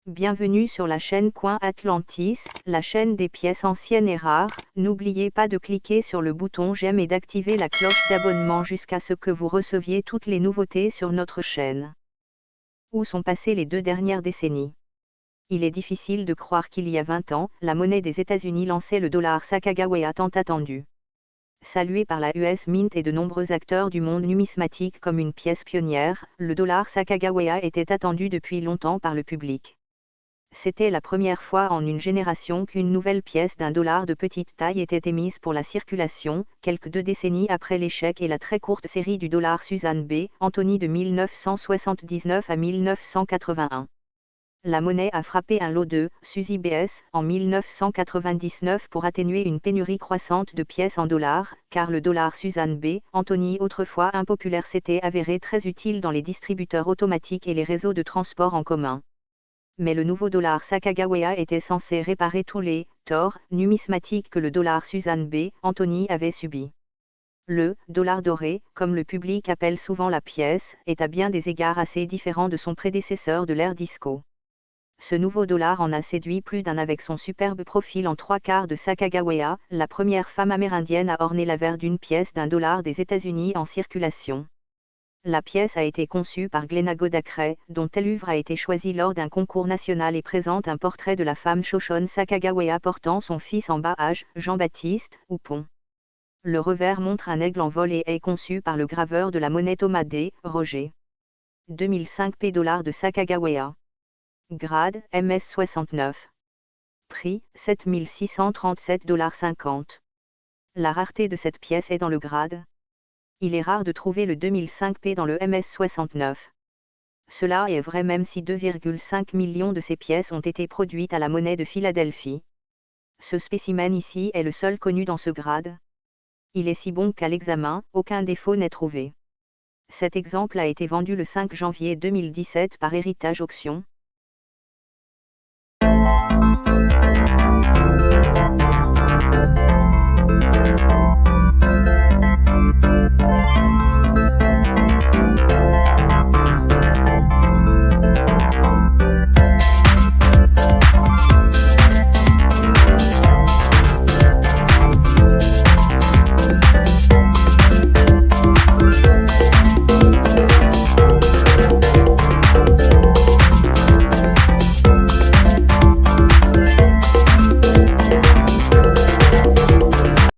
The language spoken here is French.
Bienvenue sur la chaîne Coin Atlantis, la chaîne des pièces anciennes et rares. N'oubliez pas de cliquer sur le bouton j'aime et d'activer la cloche d'abonnement jusqu'à ce que vous receviez toutes les nouveautés sur notre chaîne. Où sont passées les 2 dernières décennies? Il est difficile de croire qu'il y a 20 ans, la monnaie des États-Unis lançait le dollar Sacagawea tant attendu. Salué par la US Mint et de nombreux acteurs du monde numismatique comme une pièce pionnière, le dollar Sacagawea était attendu depuis longtemps par le public. C'était la première fois en une génération qu'une nouvelle pièce d'un dollar de petite taille était émise pour la circulation, quelques 2 décennies après l'échec et la très courte série du dollar Susan B. Anthony de 1979 à 1981. La monnaie a frappé un lot de Suzy BS en 1999 pour atténuer une pénurie croissante de pièces en dollars, car le dollar Susan B. Anthony, autrefois impopulaire, s'était avéré très utile dans les distributeurs automatiques et les réseaux de transport en commun. Mais le nouveau dollar Sacagawea était censé réparer tous les torts numismatiques que le dollar Susan B. Anthony avait subis. Le dollar doré, comme le public appelle souvent la pièce, est à bien des égards assez différent de son prédécesseur de l'ère disco. Ce nouveau dollar en a séduit plus d'un avec son superbe profil en 3/4 de Sacagawea, la première femme amérindienne à orner l'avers d'une pièce d'un dollar des États-Unis en circulation. La pièce a été conçue par Glenna Godacray, dont telle œuvre a été choisie lors d'un concours national et présente un portrait de la femme Shoshone Sacagawea portant son fils en bas âge, Jean-Baptiste Houppon. Le revers montre un aigle en vol et est conçu par le graveur de la monnaie Thomas D. Roger. 2005 p. $ de Sacagawea. Grade, MS 69. Prix, 7637,50 $. La rareté de cette pièce est dans le grade. Il est rare de trouver le 2005 p dans le MS 69. Cela est vrai même si 2,5 millions de ces pièces ont été produites à la monnaie de Philadelphie. Ce spécimen ici est le seul connu dans ce grade. Il est si bon qu'à l'examen, aucun défaut n'est trouvé. Cet exemple a été vendu le 5 janvier 2017 par Héritage Auction.